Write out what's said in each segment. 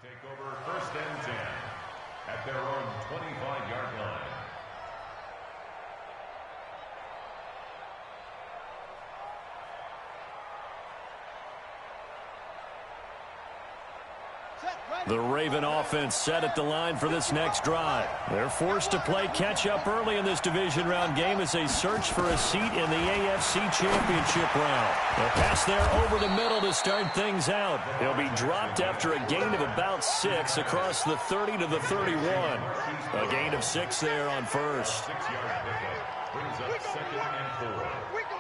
take over 1st and 10 at their own 25-yard line. The Raven offense set at the line for this next drive. They're forced to play catch-up early in this division round game as they search for a seat in the AFC Championship round. They'll pass there over the middle to start things out. He'll be dropped after a gain of about 6 across the 30 to the 31. A gain of 6 there on first. 6-yard pickup brings up 2nd and 4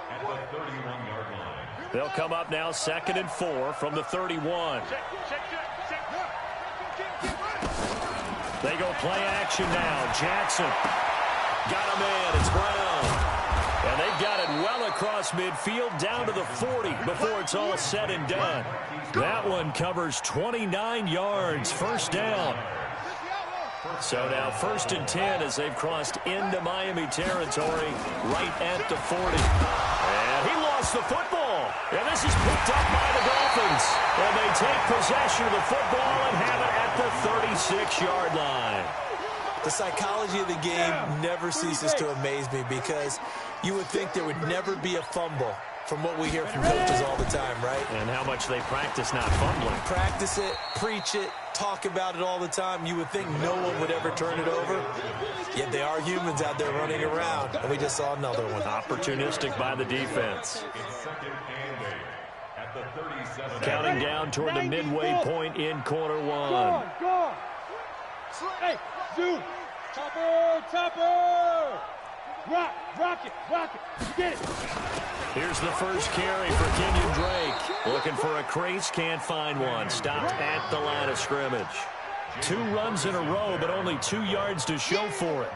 at the 31-yard line. They'll come up now 2nd and 4 from the 31. They go play action now. Jackson got him in. It's Brown. And they've got it well across midfield down to the 40 before it's all said and done. That one covers 29 yards. First down. So now 1st and 10 as they've crossed into Miami territory right at the 40. And he lost the football. And this is picked up by the Dolphins. And they take possession of the football and have it at the 36-yard line. The psychology of the game never ceases to amaze me because you would think there would never be a fumble from what we hear from coaches all the time, right? And how much they practice not fumbling. Practice it, preach it, talk about it all the time. You would think no one would ever turn it over. Yet they are humans out there running around. And we just saw another one. Opportunistic by the defense. At the 37. Counting down toward the midway point in quarter one. Go. Hey, dude. Topper. Rock it. Get it. Here's the first carry for Kenyon Drake. Looking for a crease, can't find one. Stopped at the line of scrimmage. 2 runs in a row, but only 2 yards to show for it.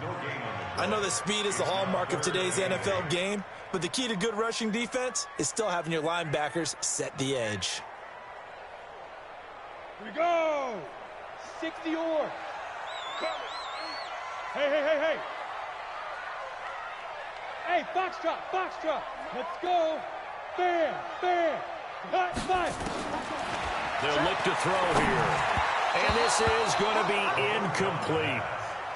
I know that speed is the hallmark of today's NFL game, but the key to good rushing defense is still having your linebackers set the edge. Here we go. 60 or. Hey. Hey, foxtrot. Let's go. Bam. Five. They'll look to throw here. And this is going to be incomplete.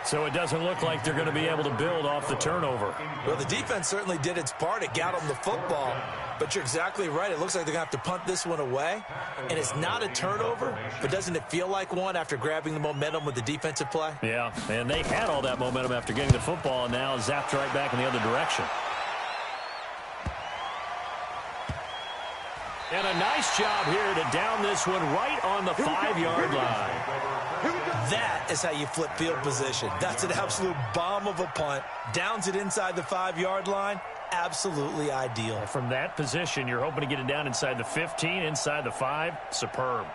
So it doesn't look like they're going to be able to build off the turnover. Well, the defense certainly did its part. It got them the football. But you're exactly right. It looks like they're going to have to punt this one away. And it's not a turnover, but doesn't it feel like one after grabbing the momentum with the defensive play? Yeah, and they had all that momentum after getting the football, and now zapped right back in the other direction. And a nice job here to down this one right on the 5-yard line. That is how you flip field position. That's an absolute bomb of a punt. Downs it inside the 5-yard line. Absolutely ideal. From that position, you're hoping to get it down inside the 15, inside the 5. Superb.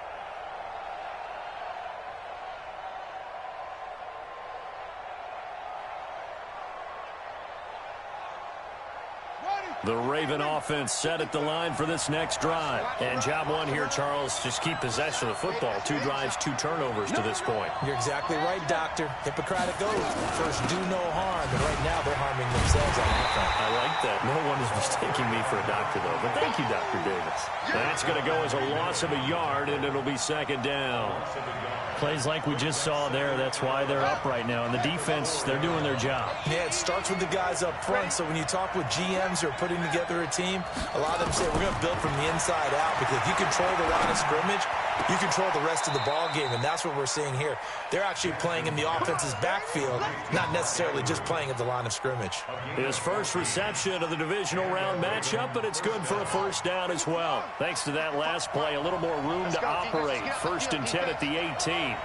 The Raven offense set at the line for this next drive. And job one here, Charles, just keep possession of the football. 2 drives, 2 turnovers to this point. You're exactly right, Doctor. Hippocratic oath. First, do no harm. And right now, they're harming themselves on that front. I like that. No one is mistaking me for a doctor, though. But thank you, Dr. Davis. That's going to go as a loss of a yard, and it'll be 2nd down. Plays like we just saw there. That's why they're up right now. And the defense, they're doing their job. Yeah, it starts with the guys up front. So when you talk with GMs who are putting together a team, a lot of them say we're going to build from the inside out, because if you control the line of scrimmage, you control the rest of the ball game, and that's what we're seeing here. They're actually playing in the offense's backfield, not necessarily just playing at the line of scrimmage. His first reception of the divisional round matchup, but it's good for a first down as well. Thanks to that last play, a little more room to operate. 1st and 10 at the 18.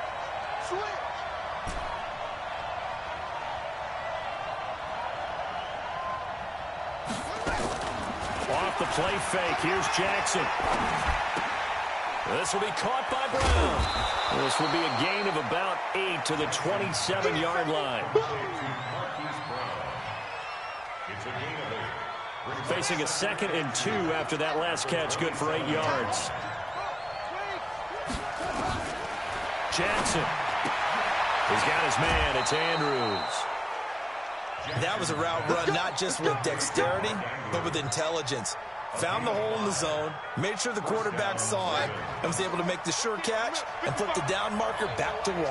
Off the play fake, here's Jackson. This will be caught by Brown. This will be a gain of about 8 to the 27-yard line. Facing a 2nd and 2 after that last catch, good for 8 yards. Jackson. He's got his man. It's Andrews. That was a route run not just with dexterity, but with intelligence. found the hole in the zone, made sure the quarterback saw it, and was able to make the sure catch and flip the down marker back to 1.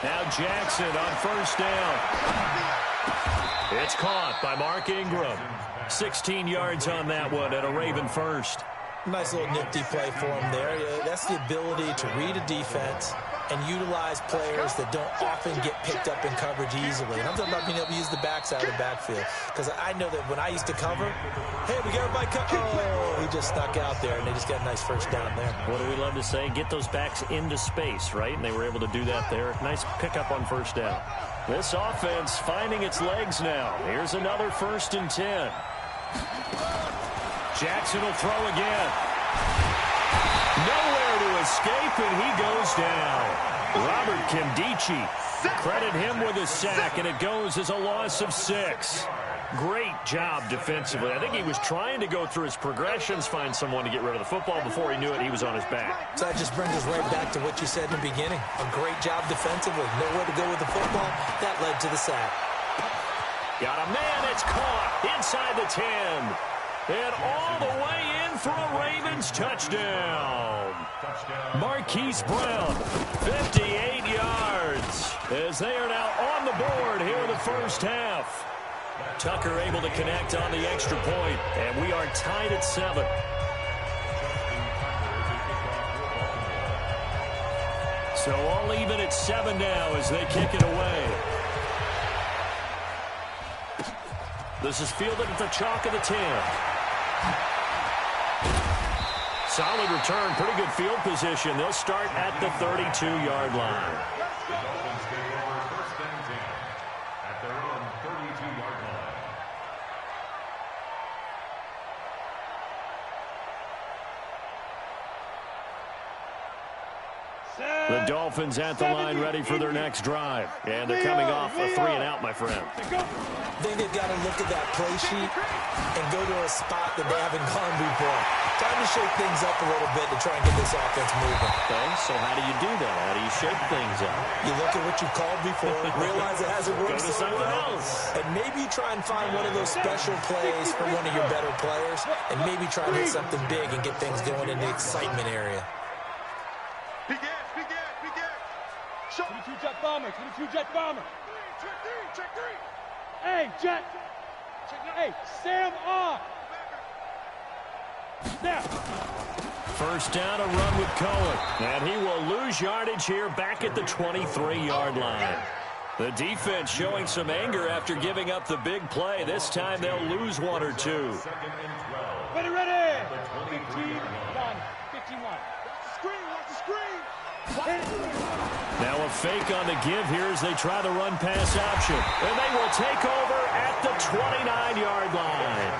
Now Jackson on first down. It's caught by Mark Ingram. 16 yards on that one and a Raven first. Nice little nifty play for him there. That's the ability to read a defense and utilize players that don't often get picked up in coverage easily. And I'm talking about being able to use the backside of the backfield. Because I know that when I used to cover, hey, we got everybody oh, he just stuck out there, and they just got a nice first down there. What do we love to say? Get those backs into space, right? And they were able to do that there. Nice pickup on first down. This offense finding its legs now. Here's another 1st and 10. Jackson will throw again. Nowhere to escape, and he goes down. Robert Kimdichie, credit him with a sack, and it goes as a loss of 6. Great job defensively. I think he was trying to go through his progressions, find someone to get rid of the football. Before he knew it, he was on his back. So that just brings us right back to what you said in the beginning. A great job defensively. Nowhere to go with the football. That led to the sack. Got a man. It's caught inside the 10. And all the way in for a Ravens touchdown. Marquise Brown, 58 yards, as they are now on the board here in the first half. Tucker able to connect on the extra point, and we are tied at 7. So all even at 7 now as they kick it away. This is fielded at the chalk of the 10. Solid return, pretty good field position. They'll start at the 32-yard line. The Dolphins take over 1st and 10 at their own 32-yard line. The Dolphins at the line ready for their next drive. And they're coming off a 3-and-out, my friend. I think they've got to look at that play sheet and go to a spot that they haven't gone before. Time to shake things up a little bit to try and get this offense moving. Okay, so how do you do that? How do you shake things up? You look at what you've called before, realize it hasn't worked Go to so something well, else. and maybe try and find one of those special plays for one of your better players, and maybe try and hit something big and get things going in the excitement area. 22 jet bomber, 22 jet bomber. Check 3. Hey, jet. Hey, Sam off. Now. First down, a run with Cohen. And he will lose yardage here back at the 23-yard line. The defense showing some anger after giving up the big play. This time they'll lose 1 or 2. Ready. 15-1. 15-1. Watch the screen. Now a fake on the give here as they try the run-pass option. And they will take over at the 29-yard line.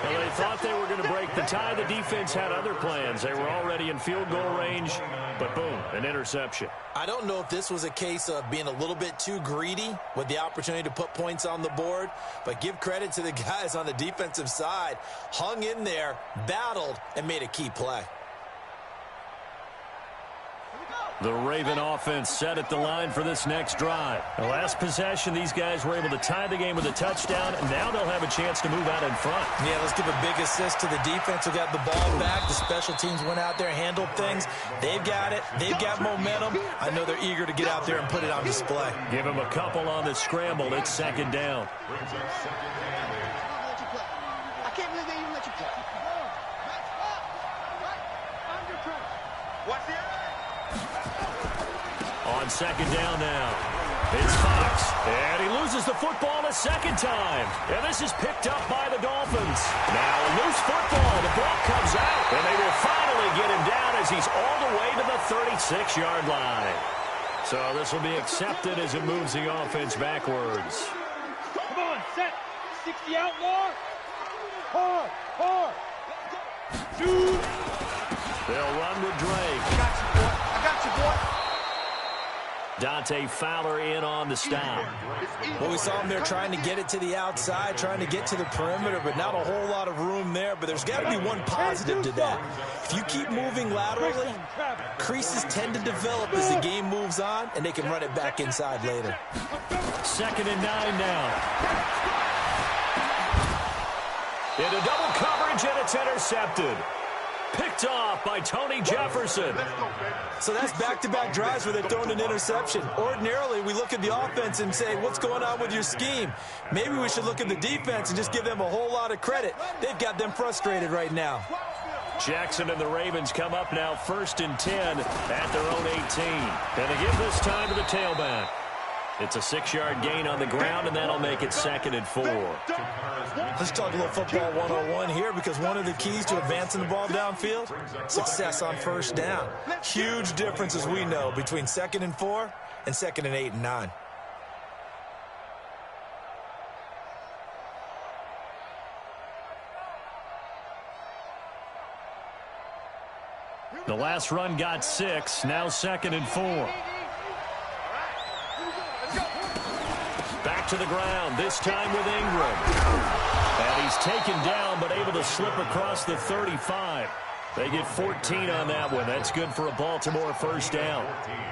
And they thought they were going to break the tie. The defense had other plans. They were already in field goal range, but boom, an interception. I don't know if this was a case of being a little bit too greedy with the opportunity to put points on the board, but give credit to the guys on the defensive side. Hung in there, battled, and made a key play. The Raven offense set at the line for this next drive. The last possession, these guys were able to tie the game with a touchdown, and now they'll have a chance to move out in front. Yeah, let's give a big assist to the defense who got the ball back. The special teams went out there, handled things. They've got it. They've got momentum. I know they're eager to get out there and put it on display. Give them a couple on the scramble. It's 2nd down. I can't believe they even let you play. Watch the On 2nd down now. It's Fox. And he loses the football a 2nd time. And this is picked up by the Dolphins. Now a loose football. The ball comes out. And they will finally get him down as he's all the way to the 36-yard line. So this will be accepted as it moves the offense backwards. Come on, set. 60 outlaw. Hard. Dude. They'll run with Drake. I got you, boy. Dante Fowler in on the stop. Well, we saw him there trying to get it to the outside, trying to get to the perimeter, but not a whole lot of room there. But there's got to be one positive to that. If you keep moving laterally, creases tend to develop as the game moves on, and they can run it back inside later. 2nd and 9 now. Into double coverage, and it's intercepted. Picked off by Tony Jefferson. So that's back-to-back drives where they're throwing an interception. Ordinarily, we look at the offense and say, what's going on with your scheme? Maybe we should look at the defense and just give them a whole lot of credit. They've got them frustrated right now. Jackson and the Ravens come up now 1st and 10 at their own 18. And they give this time to the tailback. It's a 6-yard gain on the ground, and that'll make it 2nd and 4. Let's talk a little football 101 here, because one of the keys to advancing the ball downfield, success on 1st down. Huge difference, as we know, between 2nd and 4 and 2nd and 8 and 9. The last run got 6, now 2nd and 4. Back to the ground, this time with Ingram. And he's taken down, but able to slip across the 35. They get 14 on that one. That's good for a Baltimore 1st down.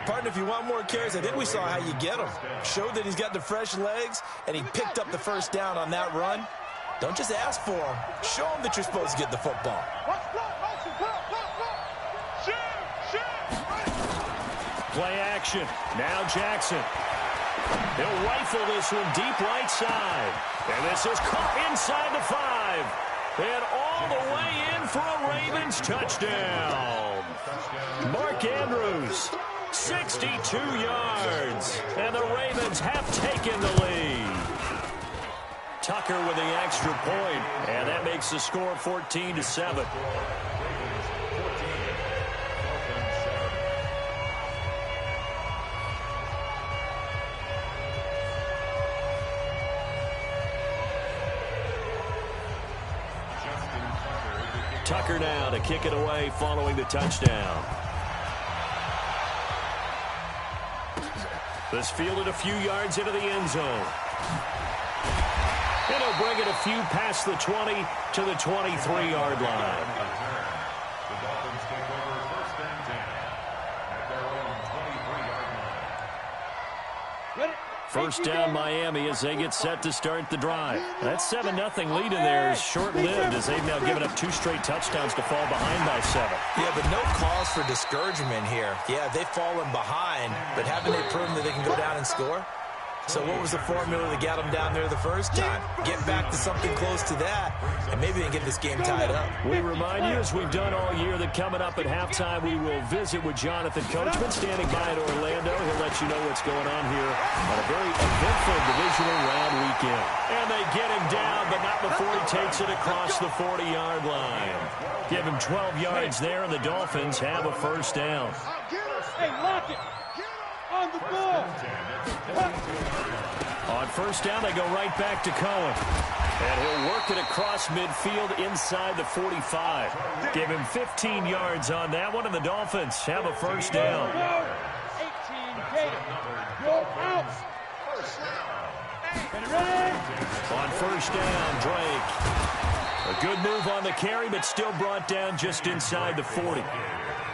Partner, if you want more carries, I think we saw how you get him. Showed that he's got the fresh legs, and he picked up the 1st down on that run. Don't just ask for him. Show him that you're supposed to get the football. Play action. Now Jackson. He'll rifle this one deep right side. And this is caught inside the 5. And all the way in for a Ravens touchdown. Mark Andrews, 62 yards. And the Ravens have taken the lead. Tucker with the extra point. And that makes the score 14-7. Tucker now to kick it away following the touchdown. This fielded a few yards into the end zone. And he'll bring it a few past the 20 to the 23-yard line. The Dolphins take over 1st and 10 at their own 23-yard line. Ready? 1st down Miami as they get set to start the drive. That 7-0 lead in there is short-lived as they've now given up 2 straight touchdowns to fall behind by 7. Yeah, but no cause for discouragement here. Yeah, they've fallen behind, but haven't they proven that they can go down and score? So what was the formula that got them down there the first time? Get back to something close to that, and maybe they can get this game tied up. We remind you, as we've done all year, that coming up at halftime, we will visit with Jonathan Coachman standing by in Orlando. He'll let you know what's going on here on a very eventful divisional round weekend. And they get him down, but not before he takes it across the 40-yard line. Give him 12 yards there, and the Dolphins have a 1st down. Hey, lock it. On the ball. On 1st down, they go right back to Cohen. And he'll work it across midfield inside the 45. Give him 15 yards on that one, and the Dolphins have a 1st down. 18, Gator. Go out. On 1st down, Drake. A good move on the carry, but still brought down just inside the 40.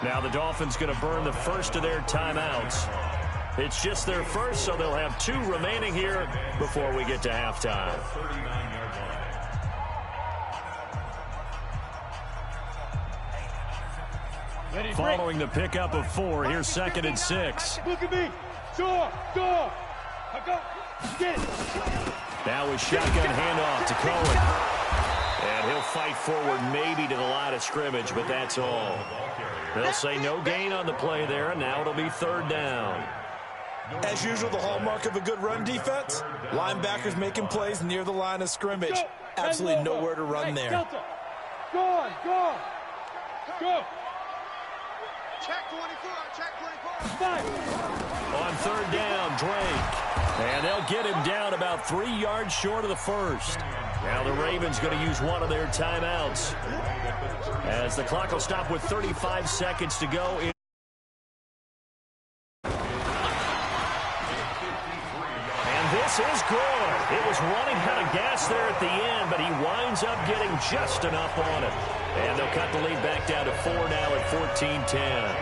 Now the Dolphins going to burn the first of their timeouts. It's just their first, so they'll have 2 remaining here before we get to halftime. Following the pickup of 4, here's 2nd and 6. Look at me. Door. I go. Get it. Now a shotgun handoff to Cohen. And he'll fight forward maybe to the line of scrimmage, but that's all. They'll say no gain on the play there, and now it'll be 3rd down. As usual, the hallmark of a good run defense, linebackers making plays near the line of scrimmage. Absolutely nowhere to run there. Go on. Go. Check 24. On 3rd down, Drake. And they'll get him down about 3 yards short of the 1st. Now the Ravens going to use one of their timeouts, as the clock will stop with 35 seconds to go. This is good. It was running out of gas there at the end, but he winds up getting just enough on it. And they'll cut the lead back down to 4 now at 14-10.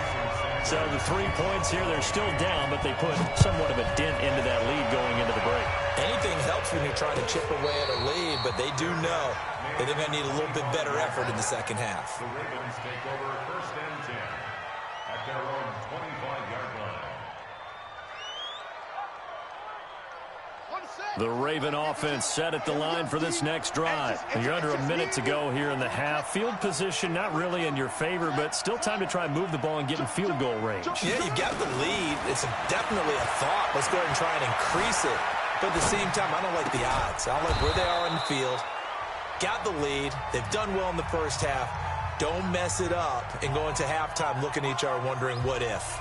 So the 3 points here, they're still down, but they put somewhat of a dent into that lead going into the break. Anything helps when you're trying to chip away at a lead, but they do know that they're going to need a little bit better effort in the second half. The Ravens take over 1st and 10 at their own 25-yard line. The Raven offense set at the line for this next drive. You're under a minute to go here in the half. Field position not really in your favor, but still time to try and move the ball and get in field goal range. Yeah, you got the lead. It's definitely a thought. Let's go ahead and try and increase it. But at the same time, I don't like the odds. I don't like where they are on the field. Got the lead. They've done well in the first half. Don't mess it up and go into halftime looking at each other wondering what if.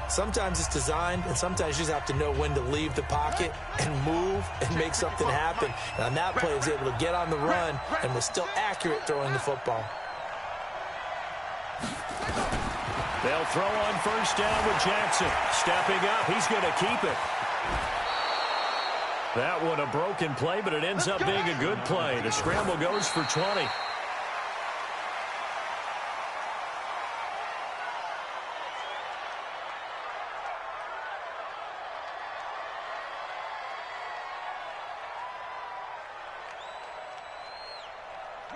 Sometimes it's designed, and sometimes you just have to know when to leave the pocket and move and make something happen. And on that play, he was able to get on the run and was still accurate throwing the football. They'll throw on 1st down with Jackson. Stepping up, he's going to keep it. That one a broken play, but it ends up being a good play. The scramble goes for 20.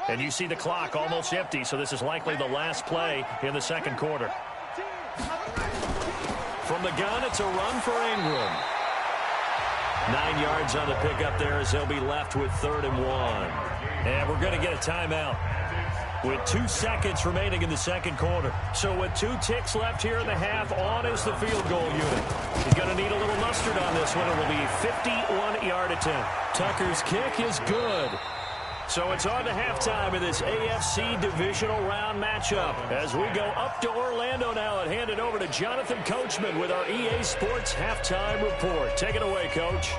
And you see the clock almost empty, so this is likely the last play in the second quarter. From the gun, it's a run for Ingram. 9 yards on the pickup there as they'll be left with 3rd and 1. And we're going to get a timeout with 2 seconds remaining in the second quarter. So with 2 ticks left here in the half, on is the field goal unit. He's going to need a little mustard on this one. It will be a 51-yard attempt. Tucker's kick is good. So it's on to halftime in this AFC divisional round matchup. As we go up to Orlando now and hand it over to Jonathan Coachman with our EA Sports halftime report. Take it away, Coach.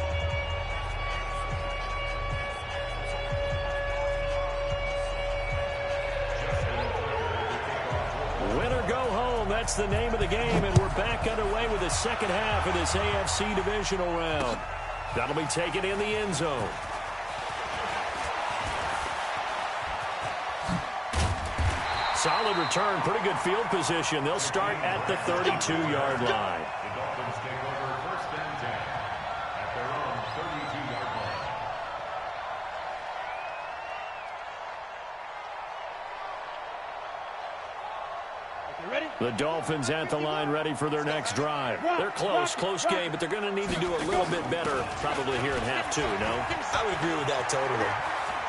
Win or go home, that's the name of the game, and we're back underway with the second half of this AFC divisional round. That'll be taken in the end zone. Solid return, pretty good field position. They'll start at the 32-yard line. The Dolphins take over 1st and 10 at their own 32-yard line. Ready? The Dolphins at the line ready for their next drive. They're close game, but they're going to need to do a little bit better probably here in half 2, no? I would agree with that totally.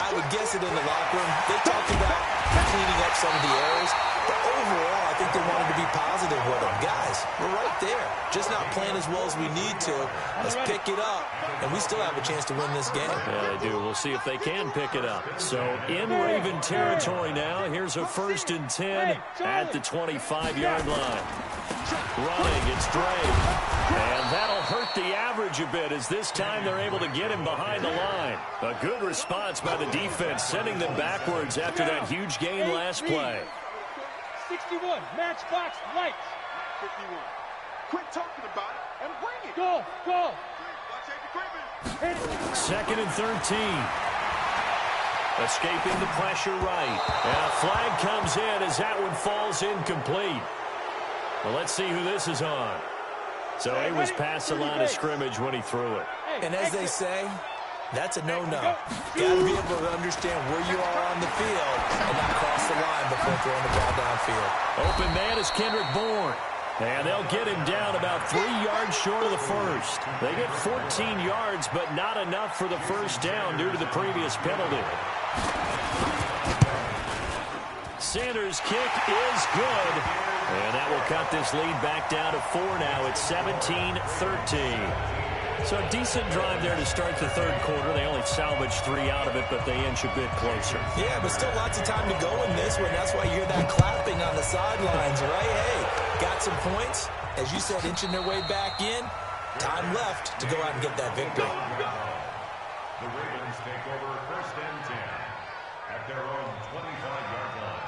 I would guess it in the locker room. They talked about cleaning up some of the errors, but overall, I think they wanted to be positive with them. Guys, we're right there. Just not playing as well as we need to. Let's pick it up, and we still have a chance to win this game. Yeah, they do. We'll see if they can pick it up. So in Raven territory now, here's a 1st and 10 at the 25-yard line. Running, it's Dre. And that'll hurt the average a bit as this time they're able to get him behind the line. A good response by the defense, sending them backwards after that huge gain last play. 61, matchbox lights. 51. Quit talking about it and bring it. Go. Watch it, 2nd and 13. Escaping the pressure right. And a flag comes in as that one falls incomplete. Well, let's see who this is on. So he was past the line of scrimmage when he threw it. And as they say, that's a no-no. Got to be able to understand where you are on the field and not cross the line before throwing the ball downfield. Open man is Kendrick Bourne. And they'll get him down about 3 yards short of the first. They get 14 yards, but not enough for the first down due to the previous penalty. Sanders' kick is good. And that will cut this lead back down to 4 now. It's 17-13. So a decent drive there to start the third quarter. They only salvaged 3 out of it, but they inch a bit closer. Yeah, but still lots of time to go in this one. That's why you hear that clapping on the sidelines, right? Hey, got some points. As you said, inching their way back in. Time left to go out and get that victory. The Ravens take over 1st and 10 at their own 25-yard line.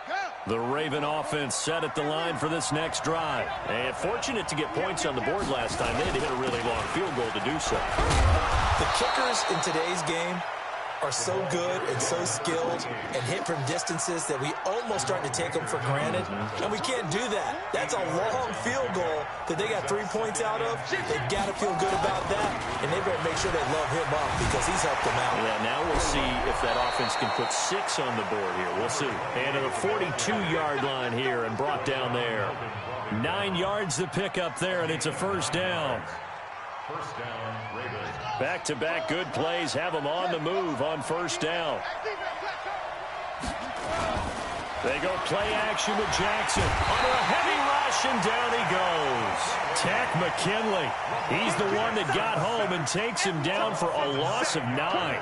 Go. The Raven offense set at the line for this next drive. And fortunate to get points on the board last time. They had to hit a really long field goal to do so. The kickers in today's game are so good and so skilled and hit from distances that we almost start to take them for granted. And we can't do that. That's a long field goal that they got 3 points out of. They've got to feel good about that, and they better make sure they love him up because he's helped them out. Yeah, now we'll see if that offense can put 6 on the board here. We'll see. And to the 42-yard line here and brought down there. 9 yards to pick up there, and it's a first down. First down, Ravens. Back-to-back good plays have them on the move on first down. They go play action with Jackson. Under a heavy rush, and down he goes. Tack McKinley. He's the one that got home and takes him down for a loss of 9.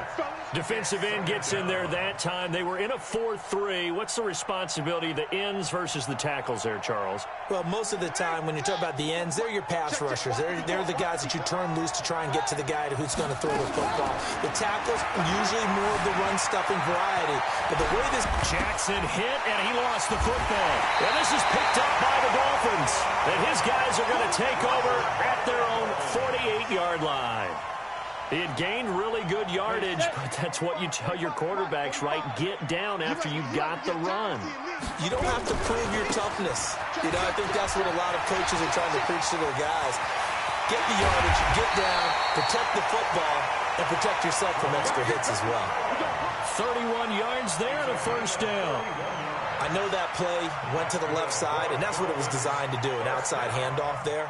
Defensive end gets in there that time. They were in a 4-3. What's the responsibility of the ends versus the tackles there, Charles? Well, most of the time when you talk about the ends, they're your pass rushers. They're the guys that you turn loose to try and get to the guy who's going to throw the football. The tackles, usually more of the run-stuffing variety. But the way this Jackson hit, and he lost the football. And this is picked up by the Dolphins. And his guys are going to take over at their own 48-yard line. He had gained really good yardage, but that's what you tell your quarterbacks, right? Get down after you got the run. You don't have to prove your toughness. You know, I think that's what a lot of coaches are trying to preach to their guys. Get the yardage, get down, protect the football, and protect yourself from extra hits as well. 31 yards there and a first down. I know that play went to the left side, and that's what it was designed to do, an outside handoff there.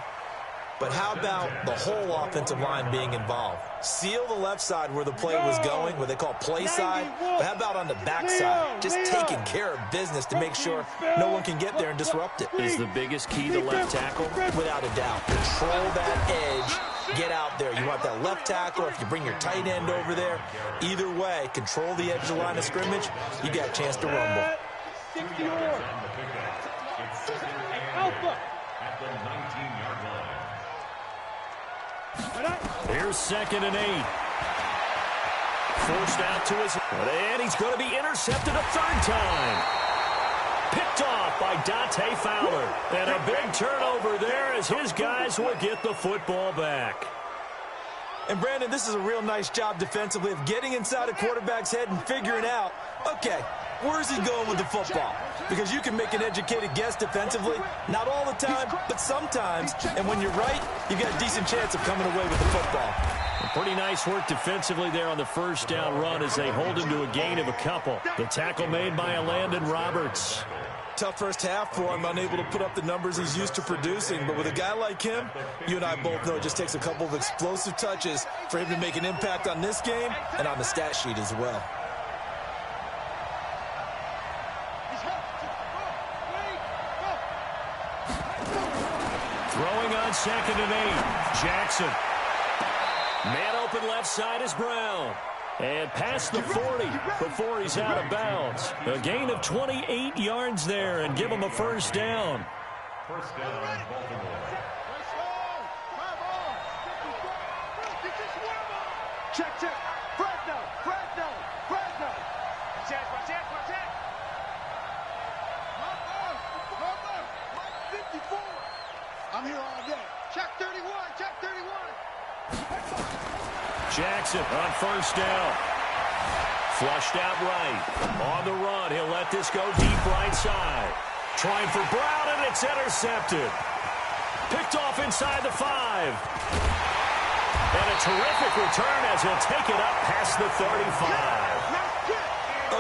But how about the whole offensive line being involved? Seal the left side where the play was going, what they call play side. But how about on the back side? Just taking care of business to make sure no one can get there and disrupt it. Is the biggest key the left tackle? Without a doubt. Control that edge. Get out there. You want that left tackle, or if you bring your tight end over there. Either way, control the edge of the line of scrimmage. You got a chance to rumble. 64. Alpha. At the 19-yard line. Here's 2nd and 8. Forced out to his... And he's going to be intercepted a 3rd time. Picked off by Dante Fowler. And a big turnover there as his guys will get the football back. And, Brandon, this is a real nice job defensively of getting inside a quarterback's head and figuring out, okay, where's he going with the football? Because you can make an educated guess defensively. Not all the time, but sometimes. And when you're right, you've got a decent chance of coming away with the football. Pretty nice work defensively there on the first down run as they hold him to a gain of a couple. The tackle made by Landon Roberts. Tough first half for him, unable to put up the numbers he's used to producing. But with a guy like him, you and I both know it just takes a couple of explosive touches for him to make an impact on this game and on the stat sheet as well. Throwing on 2nd and 8. Jackson. Man open left side is Brown. And past the 40 before he's out of bounds. A gain of 28 yards there and give him a first down. First down, Baltimore. Check. Fresno. Check. 54. I'm here all day. Check 31. Jackson on first down. Flushed out right. On the run, he'll let this go deep right side. Trying for Brown, and it's intercepted. Picked off inside the 5. And a terrific return as he'll take it up past the 35.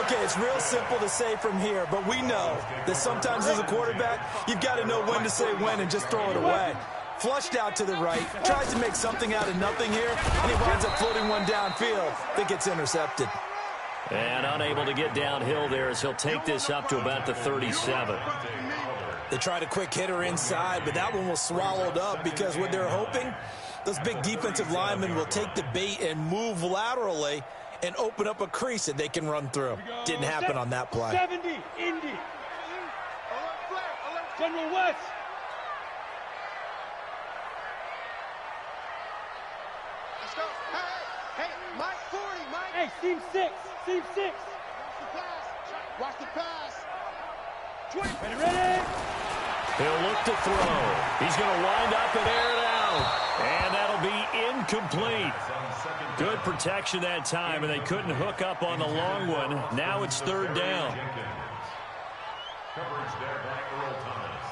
Okay, it's real simple to say from here, but we know that sometimes as a quarterback, you've got to know when to say when and just throw it away. Flushed out to the right, tries to make something out of nothing here, and he winds up floating one downfield that gets intercepted. And unable to get downhill there as he'll take this up to about the 37. They tried a quick hitter inside, but that one was swallowed up because what they're hoping, those big defensive linemen will take the bait and move laterally and open up a crease that they can run through. Didn't happen on that play. 70, Indy. General West. Let's go. Hey, Mike 40, Mike. Hey, seam 6. Watch the pass. Ready? He'll look to throw. He's going to wind up and air it out. And that'll be incomplete. Good protection that time, and they couldn't hook up on the long one. Now it's third down. Coverage there by Earl Thomas.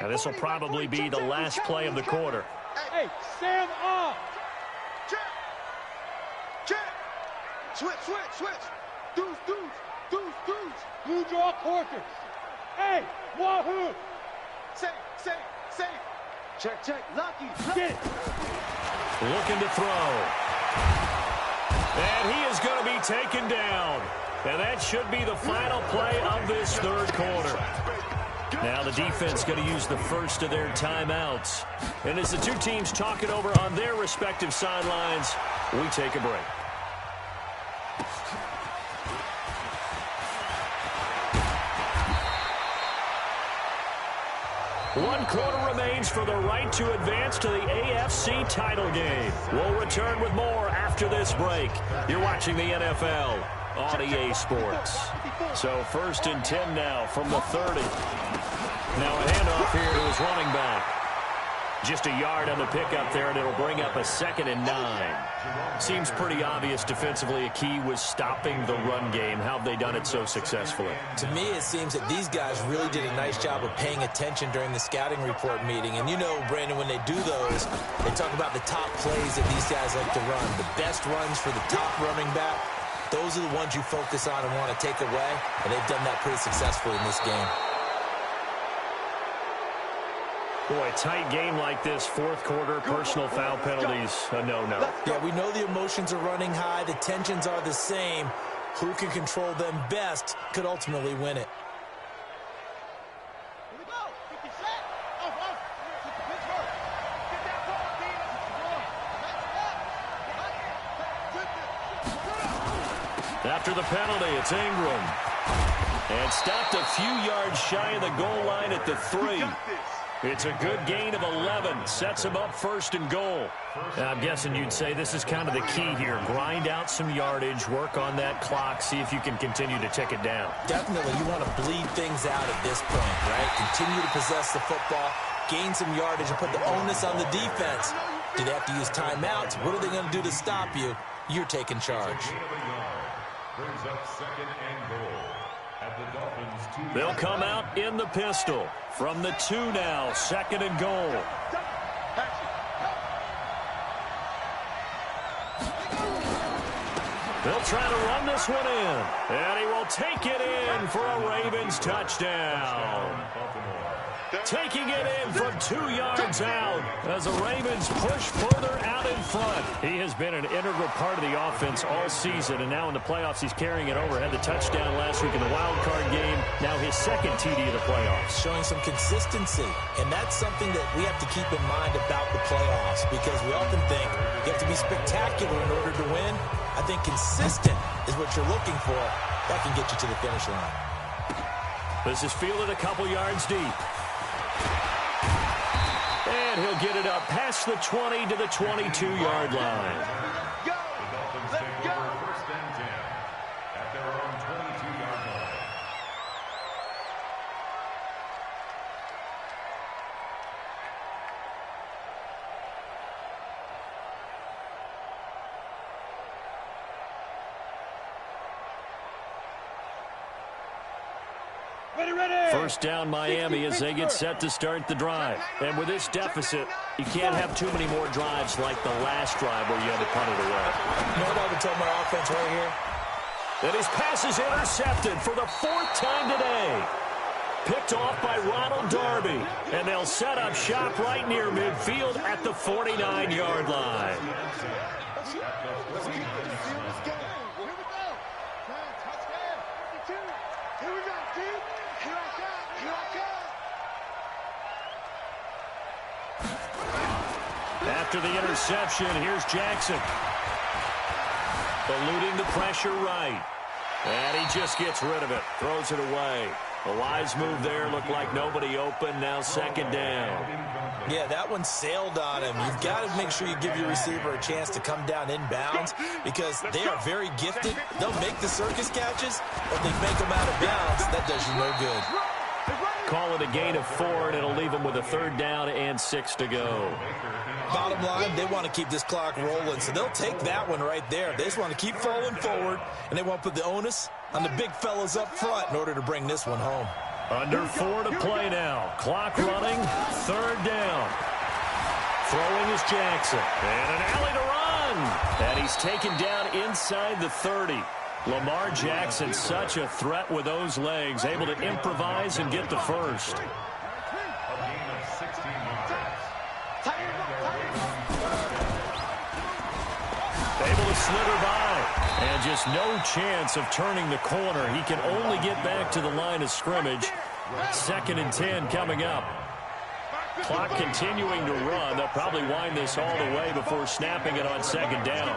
Now this will probably be the last play of the quarter. Hey, Sam off. Check. Switch. Deuce. Blue draw quarters. Hey, wahoo. Safe. Check. Lucky. Get it. Looking to throw. And he is going to be taken down. And that should be the final play of this third quarter. Now the defense going to use the first of their timeouts. And as the two teams talk it over on their respective sidelines, we take a break. One quarter remains for the right to advance to the AFC title game. We'll return with more after this break. You're watching the NFL on EA Sports. So 1st and 10 now from the 30. Now a handoff here to his running back. Just a yard on the pickup there, and it'll bring up a 2nd and 9. Seems pretty obvious defensively a key was stopping the run game. How have they done it so successfully? To me, it seems that these guys really did a nice job of paying attention during the scouting report meeting. And you know, Brandon, when they do those, they talk about the top plays that these guys like to run. The best runs for the top running back, those are the ones you focus on and want to take away. And they've done that pretty successfully in this game. Boy, tight game like this, fourth quarter, personal foul penalties, a no-no. Yeah, we know the emotions are running high. The tensions are the same. Who can control them best could ultimately win it. Here we go. 50 set. Off. Pittsburgh. Get that ball, D. After the penalty, it's Ingram. And stopped a few yards shy of the goal line at the 3. It's a good gain of 11. Sets him up 1st and goal. Now, I'm guessing you'd say this is kind of the key here. Grind out some yardage, work on that clock, see if you can continue to tick it down. Definitely, you want to bleed things out at this point, right? Continue to possess the football, gain some yardage, and put the onus on the defense. Do they have to use timeouts? What are they going to do to stop you? You're taking charge. Brings up 2nd and goal at the Dolphins 2. They'll come out in the pistol. From the 2 now, 2nd and goal. They'll try to run this one in. And he will take it in for a Ravens touchdown. Taking it in from 2 yards out as the Ravens push further out in front. He has been an integral part of the offense all season, and now in the playoffs he's carrying it over. Had the touchdown last week in the wild card game. Now his 2nd TD of the playoffs. Showing some consistency, and that's something that we have to keep in mind about the playoffs, because we often think you have to be spectacular in order to win. I think consistent is what you're looking for. That can get you to the finish line. This is fielded a couple yards deep. And he'll get it up past the 20 to the 22-yard line. The Dolphins take over 1st and 10 at their own 22-yard line. Ready. 1st down Miami as they get set to start the drive. And with this deficit, you can't have too many more drives like the last drive where you had to punt it away. You know what I would tell my offense right here? And his pass is intercepted for the 4th time today. Picked off by Ronald Darby. And they'll set up shop right near midfield at the 49-yard line. After the interception, here's Jackson. Eluding the pressure right. And he just gets rid of it. Throws it away. A wise move there. Looked like nobody open. Now second down. Yeah, that one sailed on him. You've got to make sure you give your receiver a chance to come down inbounds because they are very gifted. They'll make the circus catches, but they make them out of bounds. That does you no good. Call it a gain of 4, and it'll leave them with a third down and 6 to go. Bottom line, they want to keep this clock rolling, so they'll take that one right there. They just want to keep falling forward, and they want to put the onus on the big fellas up front in order to bring this one home. Under 4 to play now. Clock running, third down. Throwing is Jackson. And an alley to run. And he's taken down inside the 30. Lamar Jackson, such a threat with those legs, able to improvise and get the first. Able to slither by. And just no chance of turning the corner. He can only get back to the line of scrimmage. 2nd and 10 coming up. Clock continuing to run. They'll probably wind this all the way before snapping it on second down.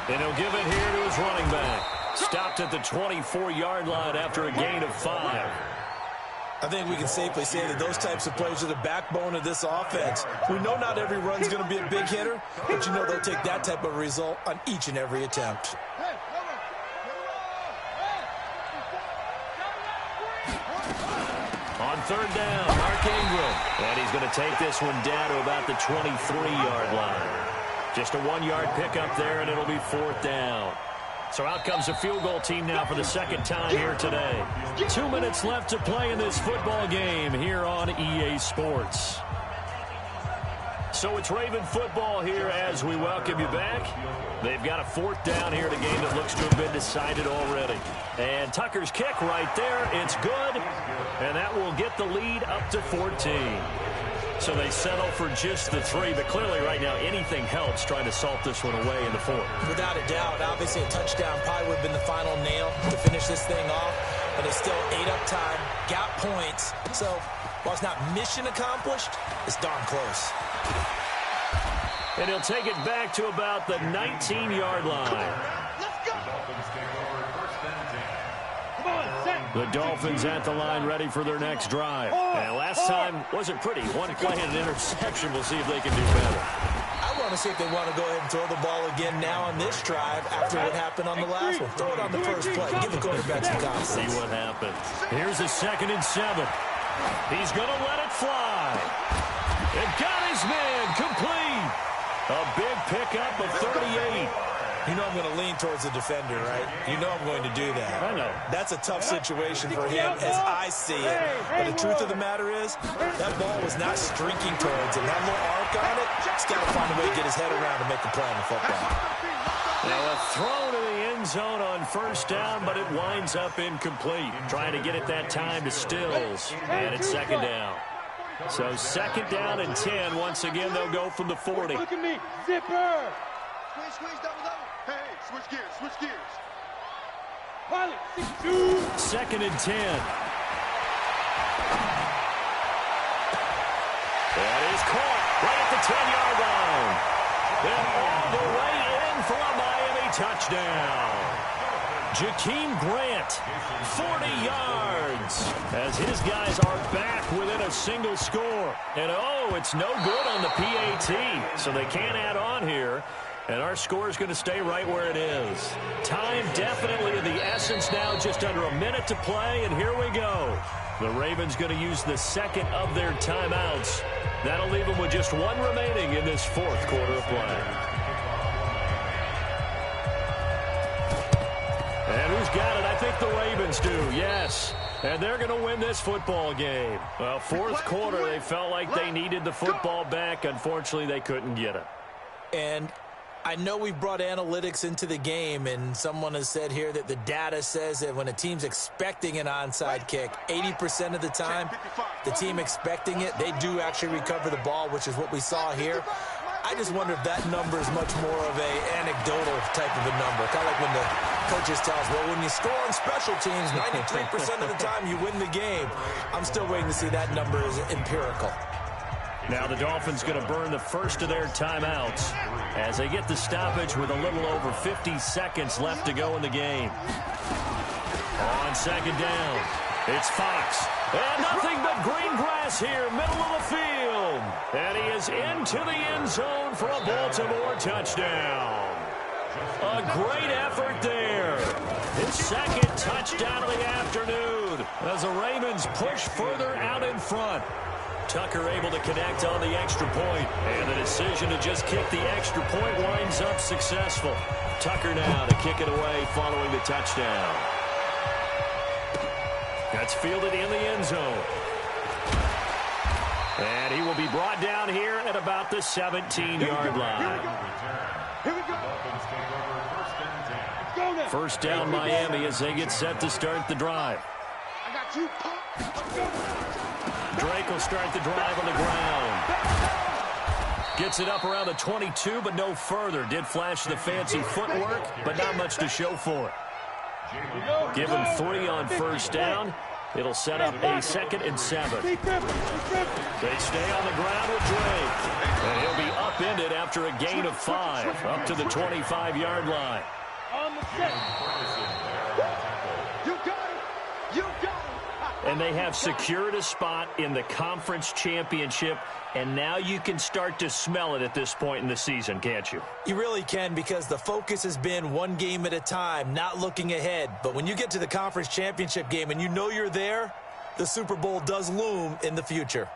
And he'll give it here to his running back. Stopped at the 24-yard line after a gain of 5. I think we can safely say that those types of plays are the backbone of this offense. We know not every run's going to be a big hitter, but you know they'll take that type of result on each and every attempt. On third down, Mark Ingram. And he's going to take this one down to about the 23-yard line. Just a 1-yard pickup there, and it'll be 4th down. So out comes the field goal team now for the second time here today. 2 minutes left to play in this football game here on EA Sports. So it's Raven football here as we welcome you back. They've got a 4th down here in a game that looks to have been decided already. And Tucker's kick right there. It's good. And that will get the lead up to 14. So they settle for just the 3, but clearly right now anything helps trying to salt this one away in the 4th. Without a doubt, obviously a touchdown probably would have been the final nail to finish this thing off, but they still ate up time, got points. So while it's not mission accomplished, it's darn close. And he'll take it back to about the 19-yard line. The Dolphins at the line ready for their next drive. And last time wasn't pretty. One play and an interception. We'll see if they can do better. I want to see if they want to go ahead and throw the ball again now on this drive after what happened on the last one. Throw it on the first play. Give the quarterback some confidence. See what happens. Here's a 2nd and 7. He's going to let it fly. And got his man complete. A big pickup of 38. You know I'm going to lean towards the defender, right? You know I'm going to do that. I know. That's a tough situation for him as I see it. But the truth of the matter is, that ball was not streaking towards him. That little arc on it, just got to find a way to get his head around to make the play on the football. Now a throw to the end zone on first down, but it winds up incomplete. Trying to get it that time to Stills. And it's second down. So second down and 10. Once again, they'll go from the 40. Look at me, zipper. Squeeze, double. Hey, switch gears. Pilot, 6-2. 2nd and 10. That is caught right at the 10-yard line. And all the way in for a Miami touchdown. Jakeem Grant, 40 yards, as his guys are back within a single score. And, it's no good on the PAT, so they can't add on here. And our score is going to stay right where it is. Time definitely of the essence now, just under a minute to play, and here we go. The Ravens going to use the second of their timeouts. That'll leave them with just one remaining in this 4th quarter of play. And who's got it? I think the Ravens do, yes. And they're going to win this football game. Well, 4th quarter, they felt like they needed the football back. Unfortunately, they couldn't get it. And I know we've brought analytics into the game, and someone has said here that the data says that when a team's expecting an onside kick, 80% of the time, the team expecting it, they do actually recover the ball, which is what we saw here. I just wonder if that number is much more of a anecdotal type of a number. Kind of like when the coaches tell us, well, when you score on special teams, 93% of the time you win the game. I'm still waiting to see that number is empirical. Now the Dolphins going to burn the first of their timeouts as they get the stoppage with a little over 50 seconds left to go in the game. On second down, it's Fox. And nothing but green grass here, middle of the field. And he is into the end zone for a Baltimore touchdown. A great effort there. His second touchdown of the afternoon as the Ravens push further out in front. Tucker able to connect on the extra point, and the decision to just kick the extra point winds up successful. Tucker now to kick it away following the touchdown. That's fielded in the end zone. And he will be brought down here at about the 17-yard line. Here we go. First down Miami as they get set to start the drive. I got you. Let's go. Drake will start the drive on the ground. Gets it up around the 22, but no further. Did flash the fancy footwork, but not much to show for it. Give him 3 on first down. It'll set up a 2nd and 7. They stay on the ground with Drake. And he'll be upended after a gain of 5, up to the 25-yard line. On the set. You got it. You got it. And they have secured a spot in the conference championship, and now you can start to smell it at this point in the season, can't you? You really can, because the focus has been one game at a time, not looking ahead. But when you get to the conference championship game and you know you're there, the Super Bowl does loom in the future.